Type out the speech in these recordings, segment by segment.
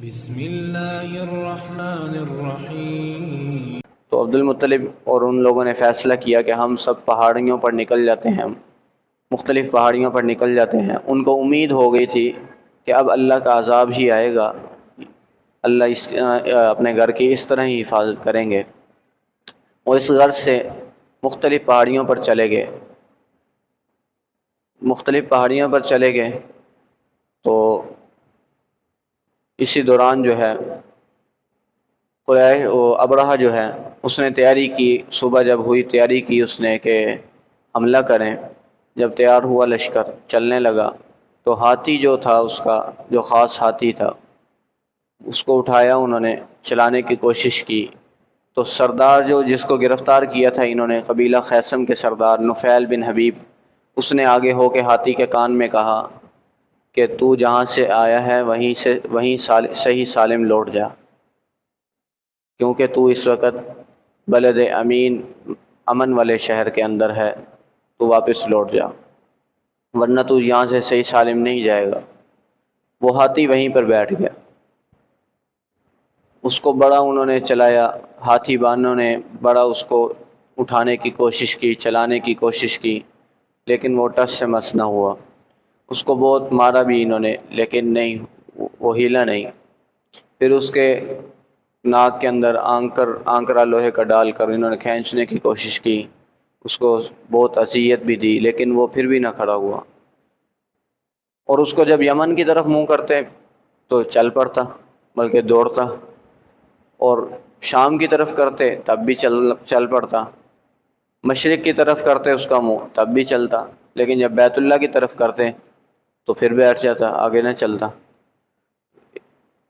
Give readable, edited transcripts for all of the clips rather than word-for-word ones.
بسم اللہ الرحمن الرحیم۔ تو عبد المطلب اور ان لوگوں نے فیصلہ کیا کہ ہم سب پہاڑیوں پر نکل جاتے ہیں، مختلف پہاڑیوں پر نکل جاتے ہیں۔ ان کو امید ہو گئی تھی کہ اب اللہ کا عذاب ہی آئے گا، اللہ اپنے گھر کی اس طرح ہی حفاظت کریں گے، اور اس غرض سے مختلف پہاڑیوں پر چلے گئے۔ مختلف پہاڑیوں پر چلے گئے تو اسی دوران جو ہے ابرہہ جو ہے اس نے تیاری کی، صبح جب ہوئی تیاری کی اس نے کہ حملہ کریں۔ جب تیار ہوا لشکر چلنے لگا تو ہاتھی جو تھا، اس کا جو خاص ہاتھی تھا، اس کو اٹھایا، انہوں نے چلانے کی کوشش کی تو سردار جو جس کو گرفتار کیا تھا انہوں نے، قبیلہ خیثم کے سردار نفیل بن حبیب، اس نے آگے ہو کے ہاتھی کے کان میں کہا کہ تو جہاں سے آیا ہے وہیں صحیح سالم لوٹ جا، کیونکہ تو اس وقت بلد امن والے شہر کے اندر ہے، تو واپس لوٹ جا، ورنہ تو یہاں سے صحیح سالم نہیں جائے گا۔ وہ ہاتھی وہیں پر بیٹھ گیا، اس کو بڑا انہوں نے چلایا، ہاتھی بانوں نے بڑا اس کو اٹھانے کی کوشش کی، چلانے کی کوشش کی، لیکن وہ ٹس سے مس نہ ہوا۔ اس کو بہت مارا بھی انہوں نے، لیکن نہیں، وہ ہلا نہیں۔ پھر اس کے ناک کے اندر آنکرا لوہے کا ڈال کر انہوں نے کھینچنے کی کوشش کی، اس کو بہت اذیت بھی دی، لیکن وہ پھر بھی نہ کھڑا ہوا۔ اور اس کو جب یمن کی طرف منہ کرتے تو چل پڑتا، بلکہ دوڑتا، اور شام کی طرف کرتے تب بھی چل پڑتا، مشرق کی طرف کرتے اس کا منہ تب بھی چلتا، لیکن جب بیت اللہ کی طرف کرتے تو پھر بیٹھ جاتا، آگے نہ چلتا۔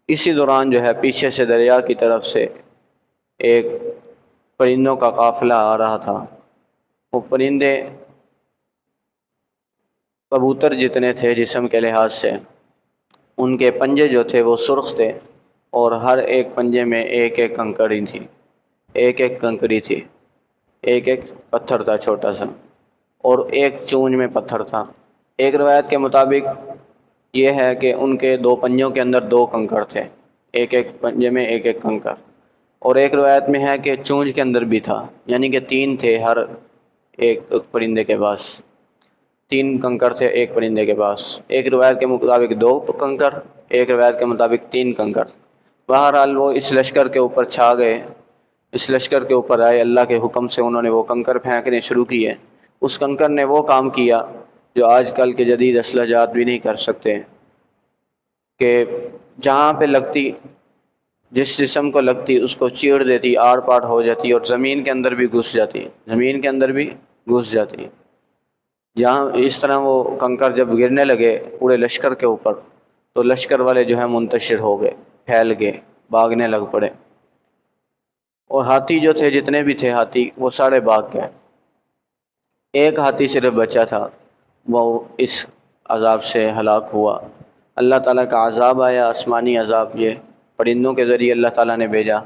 اسی دوران جو ہے پیچھے سے دریا کی طرف سے ایک پرندوں کا قافلہ آ رہا تھا۔ وہ پرندے کبوتر جتنے تھے جسم کے لحاظ سے، ان کے پنجے جو تھے وہ سرخ تھے، اور ہر ایک پنجے میں ایک ایک کنکری تھی، ایک ایک کنکری تھی، ایک ایک پتھر تھا چھوٹا سا، اور ایک چونج میں پتھر تھا۔ ایک روایت کے مطابق یہ ہے کہ ان کے دو پنجوں کے اندر دو کنکر تھے، ایک ایک پنجے میں ایک ایک کنکر، اور ایک روایت میں ہے کہ چونج کے اندر بھی تھا، یعنی کہ تین تھے ہر ایک پرندے کے پاس، تین کنکر تھے ایک پرندے کے پاس۔ ایک روایت کے مطابق دو کنکر، ایک روایت کے مطابق تین کنکر۔ بہرحال وہ اس لشکر کے اوپر چھا گئے، اس لشکر کے اوپر آئے، اللہ کے حکم سے انہوں نے وہ کنکر پھینکنے شروع کیے۔ اس کنکر نے وہ کام کیا جو آج کل کے جدید اسلحہ جات بھی نہیں کر سکتے، کہ جہاں پہ لگتی، جس جسم کو لگتی اس کو چیڑ دیتی، آڑ پاڑ ہو جاتی، اور زمین کے اندر بھی گھس جاتی، زمین کے اندر بھی گھس جاتی۔ جہاں اس طرح وہ کنکر جب گرنے لگے پورے لشکر کے اوپر، تو لشکر والے جو ہے منتشر ہو گئے، پھیل گئے، بھاگنے لگ پڑے، اور ہاتھی جو تھے، جتنے بھی تھے ہاتھی، وہ سارے بھاگ گئے۔ ایک ہاتھی صرف بچا تھا، وہ اس عذاب سے ہلاک ہوا۔ اللہ تعالیٰ کا عذاب آیا، آسمانی عذاب، یہ پرندوں کے ذریعے اللہ تعالیٰ نے بھیجا،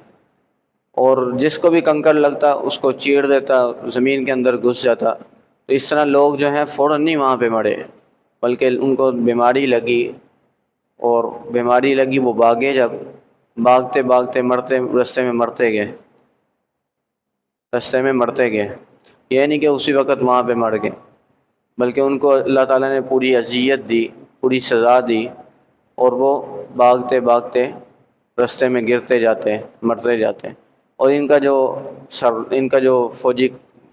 اور جس کو بھی کنکر لگتا اس کو چیڑ دیتا، زمین کے اندر گھس جاتا۔ تو اس طرح لوگ جو ہیں فوراً نہیں وہاں پہ مرے، بلکہ ان کو بیماری لگی، اور بیماری لگی وہ بھاگے، جب بھاگتے بھاگتے مرتے، رستے میں مرتے گئے، رستے میں مرتے گئے۔ یہ نہیں کہ اسی وقت وہاں پہ مر گئے، بلکہ ان کو اللہ تعالیٰ نے پوری اذیت دی، پوری سزا دی، اور وہ بھاگتے بھاگتے رستے میں گرتے جاتے، مرتے جاتے۔ اور ان کا جو فوجی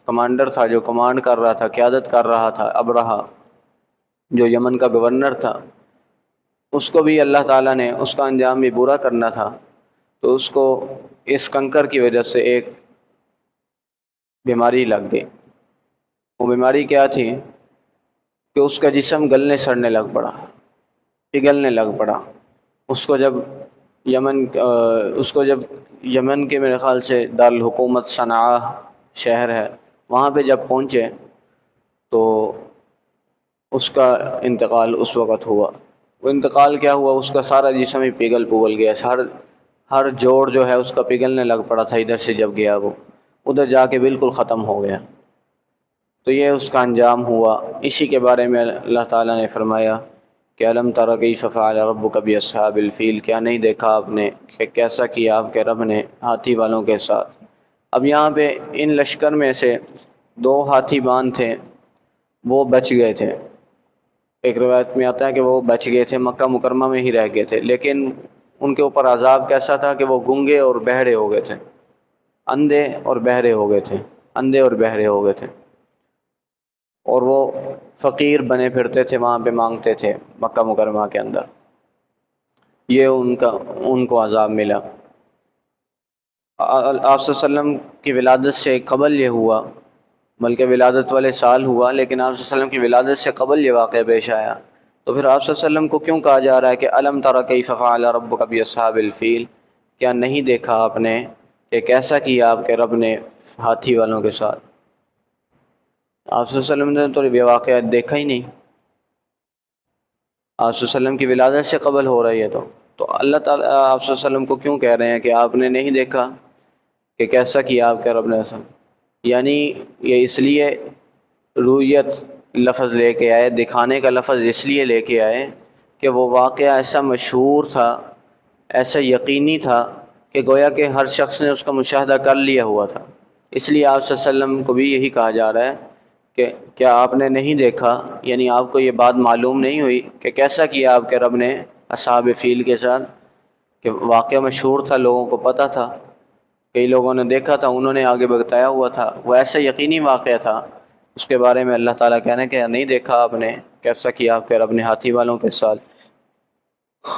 کمانڈر تھا، جو کمانڈ کر رہا تھا، قیادت کر رہا تھا، ابرہہ، جو یمن کا گورنر تھا، اس کو بھی اللہ تعالیٰ نے، اس کا انجام بھی برا کرنا تھا، تو اس کو اس کنکر کی وجہ سے ایک بیماری لگ گئی۔ وہ بیماری کیا تھی کہ اس کا جسم گلنے سڑنے لگ پڑا، پگھلنے لگ پڑا۔ اس کو جب یمن کے میرے خیال سے دارالحکومت صنعاء شہر ہے، وہاں پہ جب پہنچے تو اس کا انتقال اس وقت ہوا۔ وہ انتقال کیا ہوا، اس کا سارا جسم ہی پگھل گیا، ہر جوڑ جو ہے اس کا پگھلنے لگ پڑا تھا، ادھر سے جب گیا وہ ادھر جا کے بالکل ختم ہو گیا۔ تو یہ اس کا انجام ہوا۔ اسی کے بارے میں اللہ تعالیٰ نے فرمایا کہ علم تر کیف فعل ربک باصحاب الفیل، کیا نہیں دیکھا آپ نے کہ کیسا کیا آپ کے رب نے ہاتھی والوں کے ساتھ۔ اب یہاں پہ ان لشکر میں سے 2 ہاتھی بان تھے، وہ بچ گئے تھے۔ ایک روایت میں آتا ہے کہ وہ بچ گئے تھے، مکہ مکرمہ میں ہی رہ گئے تھے، لیکن ان کے اوپر عذاب کیسا تھا کہ وہ گنگے اور بہرے ہو گئے تھے، اندھے اور بہرے ہو گئے تھے، اندھے اور بہرے ہو گئے تھے، اور وہ فقیر بنے پھرتے تھے، وہاں پہ مانگتے تھے مکہ مکرمہ کے اندر۔ یہ ان کو عذاب ملا۔ آپ صلی اللہ علیہ وسلم کی ولادت سے قبل یہ ہوا، بلکہ ولادت والے سال ہوا، لیکن آپ صلی اللہ علیہ وسلم کی ولادت سے قبل یہ واقعہ پیش آیا۔ تو پھر آپ صلی اللہ علیہ وسلم کو کیوں کہا جا رہا ہے کہ الم تر کیف فعل ربک باصحاب الفیل، کیا نہیں دیکھا آپ نے کہ کیسا کیا آپ کے رب نے ہاتھی والوں کے ساتھ؟ آپ صلی اللہ علیہ وسلم نے تو یہ واقعہ دیکھا ہی نہیں، آپ صلی اللہ علیہ وسلم کی ولادت سے قبل ہو رہی ہے، تو اللہ تعالیٰ آپ صلی اللہ علیہ وسلم کو کیوں کہہ رہے ہیں کہ آپ نے نہیں دیکھا کہ کیسا کیا آپ کے رب نے ایسا؟ یعنی یہ اس لیے رویت لفظ لے کے آئے، دکھانے کا لفظ اس لیے لے کے آئے کہ وہ واقعہ ایسا مشہور تھا، ایسا یقینی تھا کہ گویا کہ ہر شخص نے اس کا مشاہدہ کر لیا ہوا تھا۔ اس لیے آپ صلی اللہ علیہ وسلم کو بھی یہی کہا جا رہا ہے کہ کیا آپ نے نہیں دیکھا، یعنی آپ کو یہ بات معلوم نہیں ہوئی کہ کیسا کیا آپ کے رب نے اصحاب فیل کے ساتھ، کہ واقعہ مشہور تھا، لوگوں کو پتہ تھا، کئی لوگوں نے دیکھا تھا، انہوں نے آگے بتایا ہوا تھا، وہ ایسا یقینی واقعہ تھا، اس کے بارے میں اللہ تعالیٰ کہنے کہ نہیں دیکھا آپ نے کیسا کیا آپ کے رب نے ہاتھی والوں کے ساتھ۔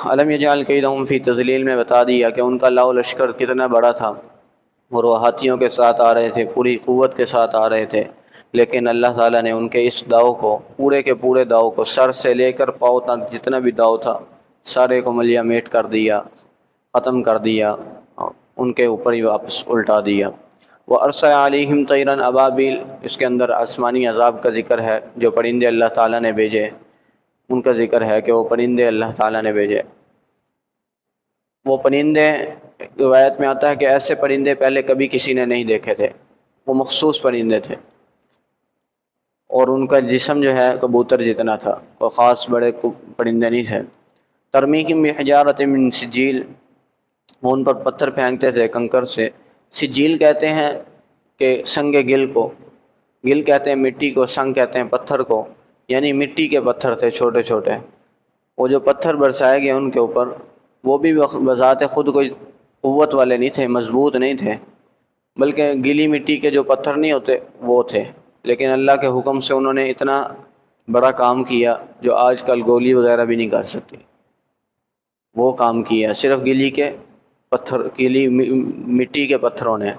علم یجعل کیدہم فی تضلیل میں بتا دیا کہ ان کا لاؤ لشکر کتنا بڑا تھا، اور وہ ہاتھیوں کے ساتھ آ رہے تھے، پوری قوت کے ساتھ آ رہے تھے، لیکن اللہ تعالیٰ نے ان کے اس داؤ کو، پورے کے پورے داؤ کو، سر سے لے کر پاؤں تک جتنا بھی داؤ تھا سارے کو ملیہ میٹ کر دیا، ختم کر دیا، ان کے اوپر ہی واپس الٹا دیا۔ وَأَرْسَلَ عَلَيْهِمْ طَيْرًا أَبَابِيلَ، اس کے اندر آسمانی عذاب کا ذکر ہے، جو پرندے اللہ تعالیٰ نے بھیجے، ان کا ذکر ہے کہ وہ پرندے اللہ تعالیٰ نے بھیجے۔ وہ پرندے روایت میں آتا ہے کہ ایسے پرندے پہلے کبھی کسی نے نہیں دیکھے تھے، وہ مخصوص پرندے تھے، اور ان کا جسم جو ہے کبوتر جتنا تھا، وہ خاص بڑے پرندے نہیں تھے۔ ترمیہم بحجارۃ من سجیل، وہ ان پر پتھر پھینکتے تھے کنکر سے۔ سجیل کہتے ہیں کہ سنگ گل کو، گل کہتے ہیں مٹی کو، سنگ کہتے ہیں پتھر کو، یعنی مٹی کے پتھر تھے چھوٹے چھوٹے۔ وہ جو پتھر برسائے گئے ان کے اوپر، وہ بھی بذات خود کوئی قوت والے نہیں تھے، مضبوط نہیں تھے، بلکہ گیلی مٹی کے جو پتھر نہیں ہوتے وہ تھے، لیکن اللہ کے حکم سے انہوں نے اتنا بڑا کام کیا جو آج کل گولی وغیرہ بھی نہیں کر سکتی، وہ کام کیا صرف گیلی مٹی کے پتھروں نے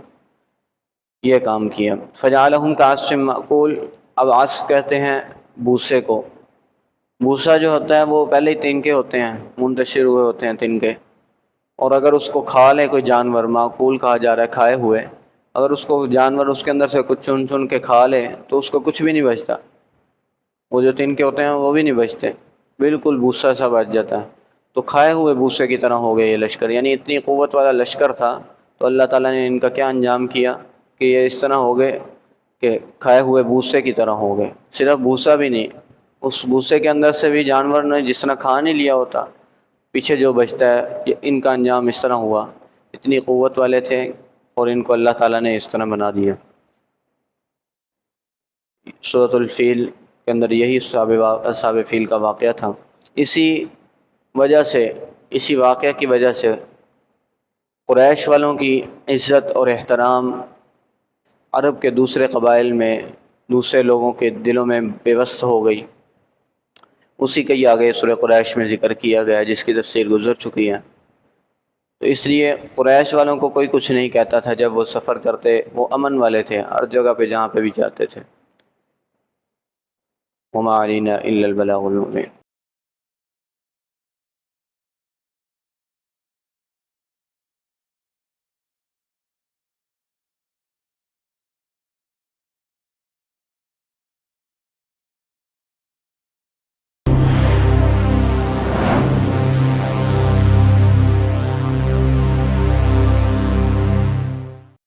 یہ کام کیا۔ فجعلہم کعصف مأکول، اب عصف کہتے ہیں بوسے کو، بوسا جو ہوتا ہے وہ پہلے ہی تنکے ہوتے ہیں، منتشر ہوئے ہوتے ہیں تنکے، اور اگر اس کو کھا لے کوئی جانور، معقول کہا جا رہا ہے کھائے ہوئے، اگر اس کو جانور اس کے اندر سے کچھ چن چن کے کھا لے تو اس کو کچھ بھی نہیں بچتا، وہ جو تنکے ہوتے ہیں وہ بھی نہیں بچتے، بالکل بوسا سا بچ جاتا ہے۔ تو کھائے ہوئے بوسے کی طرح ہو گئے یہ لشکر، یعنی اتنی قوت والا لشکر تھا، تو اللہ تعالیٰ نے ان کا کیا انجام کیا کہ یہ اس طرح ہو گئے کہ کھائے ہوئے بوسے کی طرح ہو گئے۔ صرف بوسا بھی نہیں، اس بوسے کے اندر سے بھی جانور نے جس طرح کھا نہیں لیا ہوتا، پیچھے جو بچتا ہے، ان کا انجام اس طرح ہوا، اتنی قوت والے تھے اور ان کو اللہ تعالیٰ نے اس طرح بنا دیا۔ سورۃ الفیل کے اندر یہی اصحاب فیل کا واقعہ تھا۔ اسی وجہ سے، اسی واقعہ کی وجہ سے قریش والوں کی عزت اور احترام عرب کے دوسرے قبائل میں، دوسرے لوگوں کے دلوں میں پیوست ہو گئی۔ اسی کا ہی آگے سورہ قریش میں ذکر کیا گیا، جس کی تفسیر گزر چکی ہے۔ تو اس لیے قریش والوں کو کوئی کچھ نہیں کہتا تھا، جب وہ سفر کرتے وہ امن والے تھے، ہر جگہ پہ جہاں پہ بھی جاتے تھے۔ وما علینا الا البلاغ المبین۔